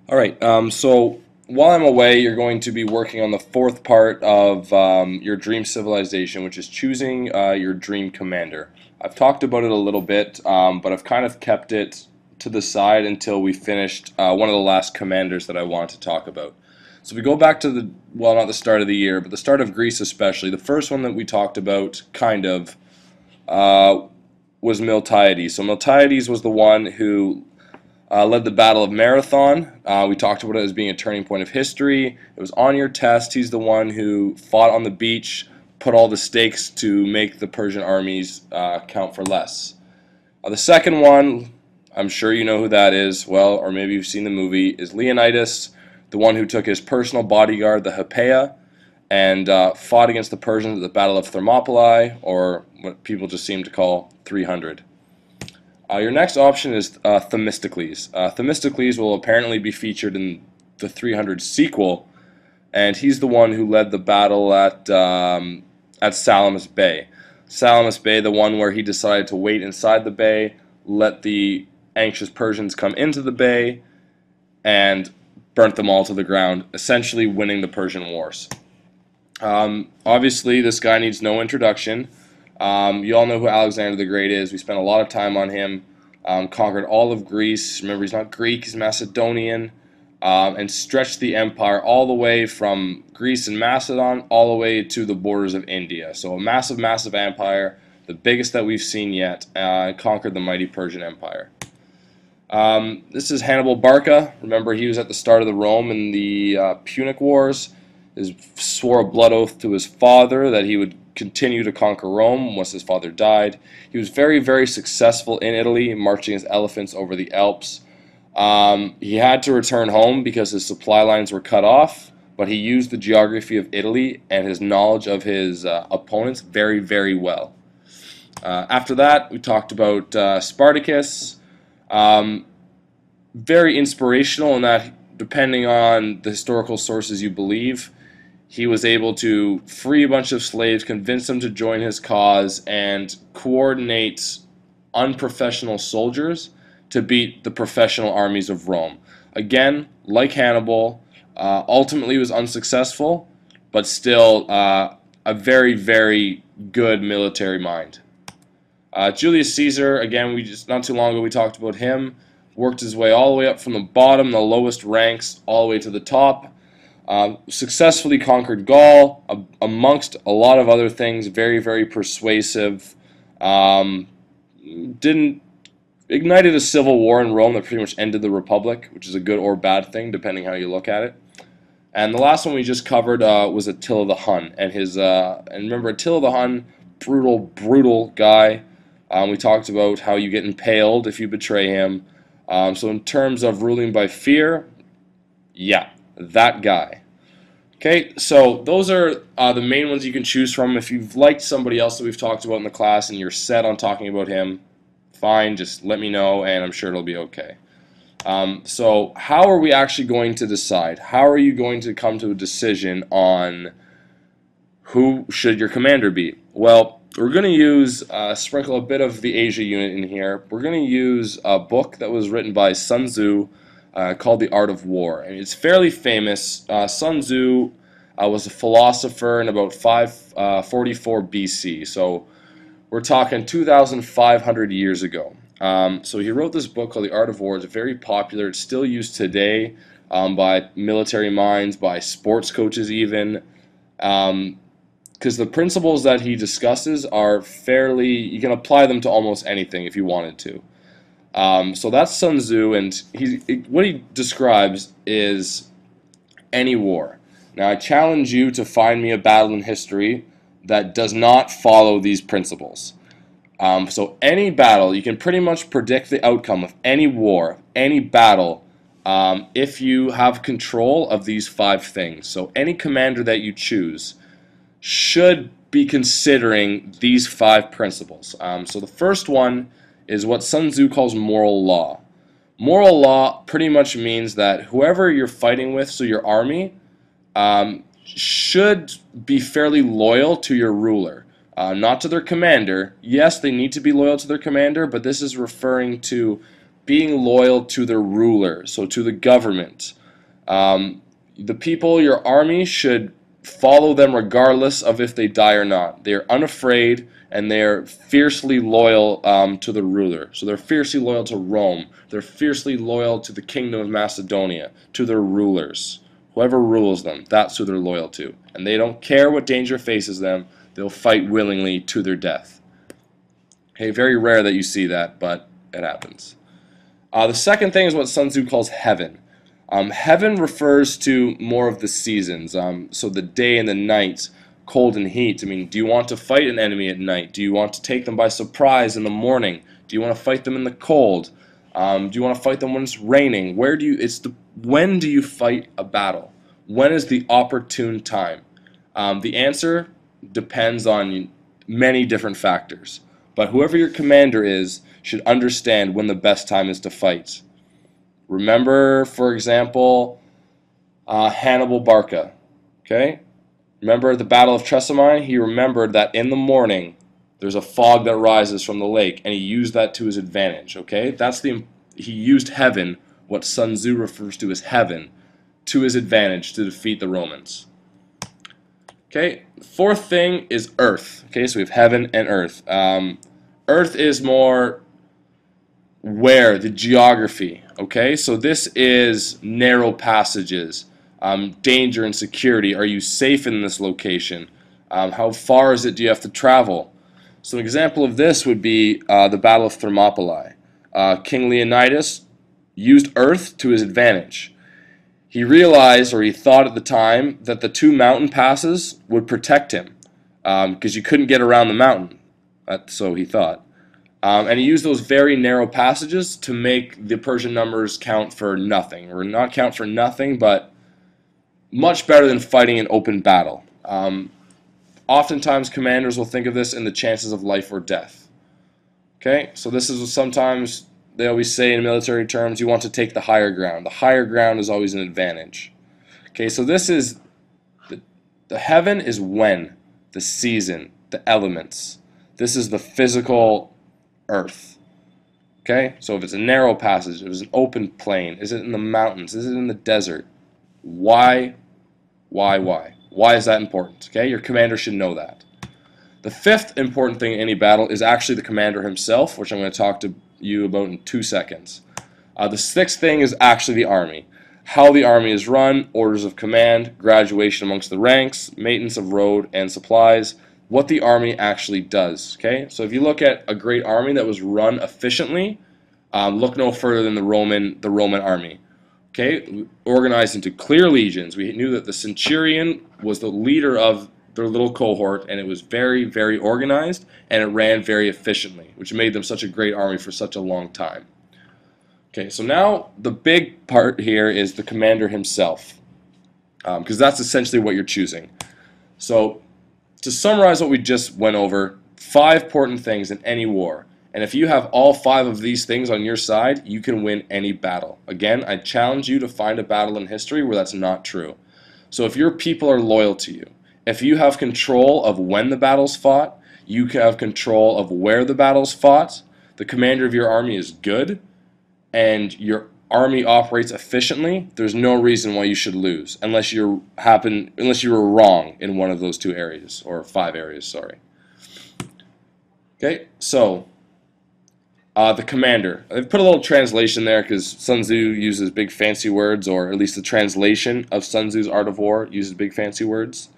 All right, so while I'm away, you're going to be working on the fourth part of your dream civilization, which is choosing your dream commander. I've talked about it a little bit, but I've kind of kept it to the side until we finished one of the last commanders that I wanted to talk about. So we go back to well, not the start of the year, but the start of Greece especially. The first one that we talked about, kind of, uh, was Miltiades. So Miltiades was the one who led the Battle of Marathon. We talked about it as being a turning point of history. It was on your test. He's the one who fought on the beach, put all the stakes to make the Persian armies count for less. The second one, I'm sure you know who that is, well, or maybe you've seen the movie, is Leonidas, the one who took his personal bodyguard, the Hepea, and fought against the Persians at the Battle of Thermopylae, or what people just seem to call 300. Your next option is Themistocles. Themistocles will apparently be featured in the 300 sequel, and he's the one who led the battle at Salamis Bay. Salamis Bay, the one where he decided to wait inside the bay, let the anxious Persians come into the bay, and burnt them all to the ground, essentially winning the Persian Wars. Obviously, this guy needs no introduction. You all know who Alexander the Great is. We spent a lot of time on him. Conquered all of Greece. Remember, he's not Greek, he's Macedonian. And stretched the empire all the way from Greece and Macedon all the way to the borders of India. So a massive, massive empire, the biggest that we've seen yet, conquered the mighty Persian Empire. This is Hannibal Barca. Remember, he was at the start of the Rome in the Punic Wars. He swore a blood oath to his father that he would continue to conquer Rome once his father died. He was very, very successful in Italy, marching his elephants over the Alps. He had to return home because his supply lines were cut off, but he used the geography of Italy and his knowledge of his opponents very, very well. After that, we talked about Spartacus. Very inspirational in that, depending on the historical sources you believe, he was able to free a bunch of slaves, convince them to join his cause, and coordinate unprofessional soldiers to beat the professional armies of Rome. Again, like Hannibal, ultimately was unsuccessful, but still a very, very good military mind. Julius Caesar, again, not too long ago we talked about him. Worked his way all the way up from the bottom, the lowest ranks, all the way to the top. Successfully conquered Gaul, amongst a lot of other things. Very, very persuasive. Didn't ignited a civil war in Rome that pretty much ended the Republic, which is a good or bad thing, depending how you look at it. And the last one we just covered was Attila the Hun, and remember Attila the Hun, brutal, brutal guy. We talked about how you get impaled if you betray him. So in terms of ruling by fear, yeah, that guy. Okay, so those are the main ones you can choose from. If you've liked somebody else that we've talked about in the class and you're set on talking about him, fine, just let me know and I'm sure it'll be okay. So how are we actually going to decide? How are you going to come to a decision on who should your commander be? Well, we're going to use, sprinkle a bit of the Asia unit in here. We're going to use a book that was written by Sun Tzu called The Art of War. And it's fairly famous. Sun Tzu was a philosopher in about 544 BC. So we're talking 2,500 years ago. So he wrote this book called The Art of War. It's very popular. It's still used today by military minds, by sports coaches even. Because the principles that he discusses are fairly, you can apply them to almost anything if you wanted to. So that's Sun Tzu, and what he describes is any war. Now I challenge you to find me a battle in history that does not follow these principles. So any battle, you can pretty much predict the outcome of any war, any battle, if you have control of these 5 things. So any commander that you choose should be considering these 5 principles. So the first one is what Sun Tzu calls moral law. Moral law pretty much means that whoever you're fighting with, so your army, should be fairly loyal to your ruler, not to their commander. Yes, they need to be loyal to their commander, but this is referring to being loyal to their ruler, so to the government. The people, your army, should follow them regardless of if they die or not. They are unafraid and they are fiercely loyal to the ruler. So they're fiercely loyal to Rome. They're fiercely loyal to the kingdom of Macedonia, to their rulers. Whoever rules them, that's who they're loyal to. And they don't care what danger faces them. They'll fight willingly to their death. Okay, very rare that you see that, but it happens. The second thing is what Sun Tzu calls heaven. Heaven refers to more of the seasons, so the day and the night, cold and heat. I mean, do you want to fight an enemy at night? Do you want to take them by surprise in the morning? Do you want to fight them in the cold? Do you want to fight them when it's raining? When do you fight a battle? When is the opportune time? The answer depends on many different factors, but whoever your commander is should understand when the best time is to fight. Remember, for example, Hannibal Barca. Okay? Remember at the Battle of Trasimene? He remembered that in the morning there's a fog that rises from the lake, and he used that to his advantage. Okay? He used heaven, what Sun Tzu refers to as heaven, to his advantage to defeat the Romans. Okay? The fourth thing is earth. Okay? So we have heaven and earth. Earth is more where, the geography. Okay? So this is narrow passages. Danger and security. Are you safe in this location? How far is it do you have to travel? So an example of this would be the Battle of Thermopylae. King Leonidas used earth to his advantage. He realized, or he thought at the time, that the two mountain passes would protect him because you couldn't get around the mountain. So he thought. And he used those very narrow passages to make the Persian numbers count for nothing. Or not count for nothing, but much better than fighting an open battle. Oftentimes commanders will think of this in the chances of life or death. Okay, so this is sometimes they always say in military terms, you want to take the higher ground. The higher ground is always an advantage. Okay, so this is, the heaven is when, the season, the elements. This is the physical earth. Okay, so if it's a narrow passage, if it's an open plain, is it in the mountains, is it in the desert? Why? Why is that important? Okay, your commander should know that. The fifth important thing in any battle is actually the commander himself, which I'm going to talk to you about in 2 seconds. The sixth thing is actually the army. How the army is run, orders of command, graduation amongst the ranks, maintenance of road and supplies, what the army actually does. Okay, so if you look at a great army that was run efficiently, look no further than the Roman army. Okay, organized into clear legions. We knew that the centurion was the leader of their little cohort, and it was very, very organized, and it ran very efficiently, which made them such a great army for such a long time. Okay, so now the big part here is the commander himself, because that's essentially what you're choosing. So to summarize what we just went over, 5 important things in any war. And if you have all 5 of these things on your side, you can win any battle. Again, I challenge you to find a battle in history where that's not true. So if your people are loyal to you, if you have control of when the battle's fought, you have control of where the battle's fought, the commander of your army is good, and your army operates efficiently, there's no reason why you should lose, unless you were wrong in one of those 2 areas, or 5 areas, sorry. Okay, so the commander. I've put a little translation there because Sun Tzu uses big fancy words, or at least the translation of Sun Tzu's Art of War uses big fancy words.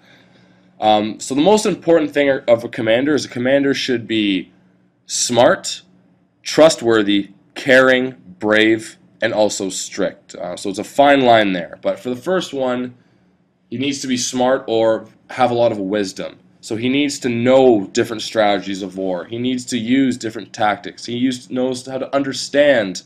So the most important thing of a commander is a commander should be smart, trustworthy, caring, brave, and also strict. So it's a fine line there. But for the first one, he needs to be smart or have a lot of wisdom. So he needs to know different strategies of war. He needs to use different tactics. He knows how to understand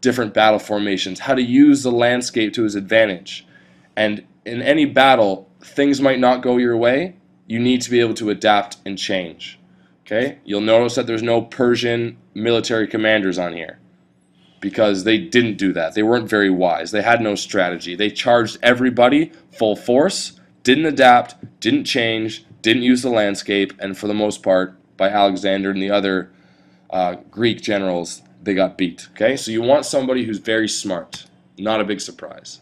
different battle formations, how to use the landscape to his advantage. And in any battle, things might not go your way. You need to be able to adapt and change. Okay? You'll notice that there's no Persian military commanders on here because they didn't do that. They weren't very wise. They had no strategy. They charged everybody full force, didn't adapt, didn't change, didn't use the landscape, and for the most part, by Alexander and the other Greek generals, they got beat. Okay, so you want somebody who's very smart. Not a big surprise.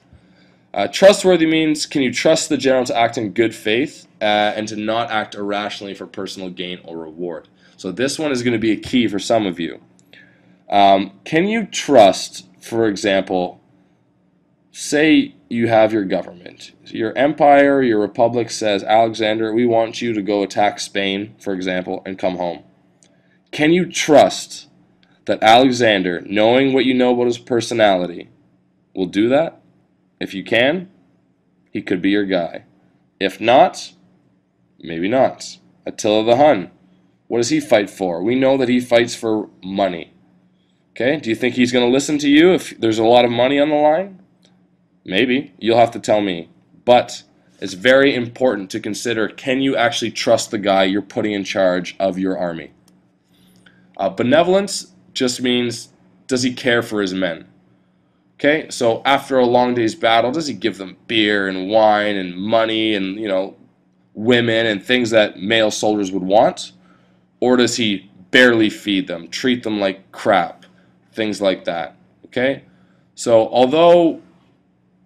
Trustworthy means, can you trust the general to act in good faith and to not act irrationally for personal gain or reward? So this one is going to be a key for some of you. Can you trust, for example, say you have your government, your empire, your republic says, Alexander, we want you to go attack Spain, for example, and come home. Can you trust that Alexander, knowing what you know about his personality, will do that? If you can, he could be your guy. If not, maybe not. Attila the Hun, what does he fight for? We know that he fights for money. Okay, do you think he's going to listen to you if there's a lot of money on the line? Maybe. You'll have to tell me. But it's very important to consider, can you actually trust the guy you're putting in charge of your army? Benevolence just means, does he care for his men? Okay, so after a long day's battle, does he give them beer and wine and money and, women and things that male soldiers would want? Or does he barely feed them, treat them like crap, things like that? Okay, so although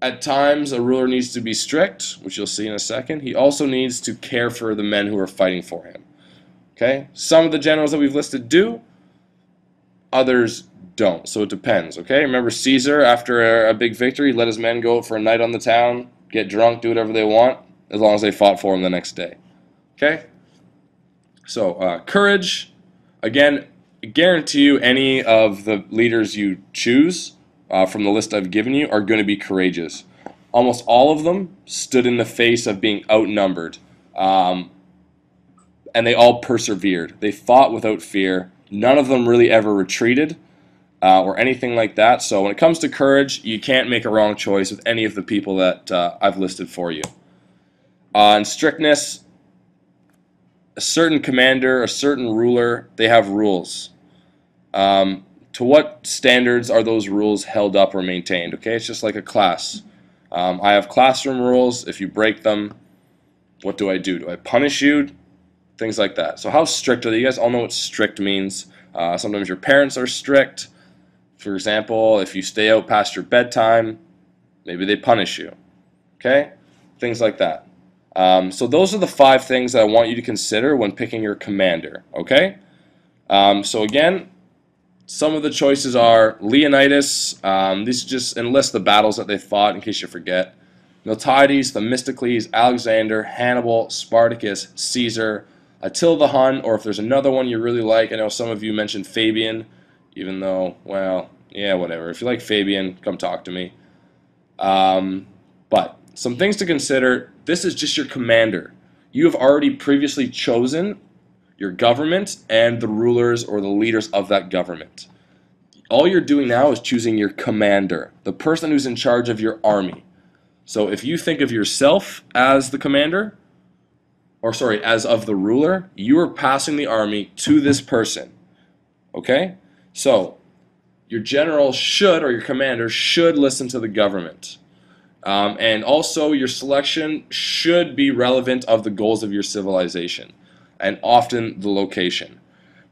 at times a ruler needs to be strict, which you'll see in a second, he also needs to care for the men who are fighting for him. Okay, some of the generals that we've listed do, others don't, so it depends. Okay, remember Caesar, after a big victory, let his men go for a night on the town, get drunk, do whatever they want, as long as they fought for him the next day. Okay, so courage, again, I guarantee you any of the leaders you choose from the list I've given you are going to be courageous. Almost all of them stood in the face of being outnumbered, and they all persevered. They fought without fear. None of them really ever retreated or anything like that. So when it comes to courage, you can't make a wrong choice with any of the people that I've listed for you. And strictness, a certain commander, a certain ruler, they have rules. To what standards are those rules held up or maintained? Okay, it's just like a class. I have classroom rules. If you break them, what do I do? Do I punish you? Things like that. So how strict are they? You guys all know what strict means. Sometimes your parents are strict. For example, if you stay out past your bedtime, maybe they punish you. Okay? Things like that. So those are the 5 things that I want you to consider when picking your commander. Okay? So again, some of the choices are Leonidas. These just enlist the battles that they fought in case you forget. Miltiades, Themistocles, Alexander, Hannibal, Spartacus, Caesar, Attila the Hun, or if there's another one you really like. I know some of you mentioned Fabian, even though, well, yeah, whatever. If you like Fabian, come talk to me. But some things to consider. This is just your commander. You have already previously chosen your government and the rulers or the leaders of that government. All you're doing now is choosing your commander, the person who's in charge of your army. So if you think of yourself as the commander, or sorry, as of the ruler, you are passing the army to this person. Okay? So your general should, or your commander should listen to the government. And also your selection should be relevant of the goals of your civilization, and often the location.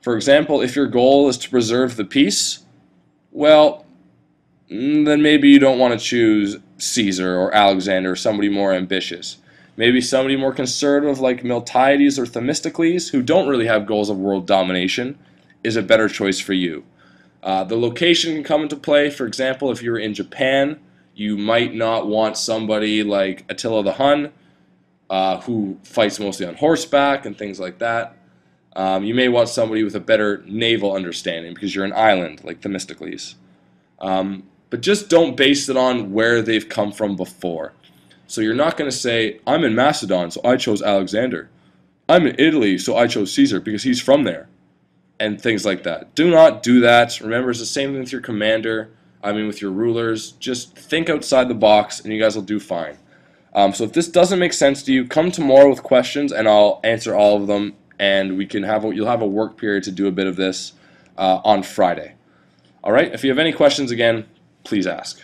For example, if your goal is to preserve the peace, well, then maybe you don't want to choose Caesar or Alexander or somebody more ambitious. Maybe somebody more conservative like Miltiades or Themistocles, who don't really have goals of world domination, is a better choice for you. The location can come into play. For example, if you're in Japan, you might not want somebody like Attila the Hun, who fights mostly on horseback and things like that. You may want somebody with a better naval understanding because you're an island like Themistocles. But just don't base it on where they've come from before. So you're not going to say, I'm in Macedon, so I chose Alexander. I'm in Italy, so I chose Caesar because he's from there. And things like that. Do not do that. Remember, it's the same thing with your commander. I mean, with your rulers. Just think outside the box, and you guys will do fine. So if this doesn't make sense to you, come tomorrow with questions, and I'll answer all of them. And we can you'll have a work period to do a bit of this on Friday. All right. If you have any questions, again, please ask.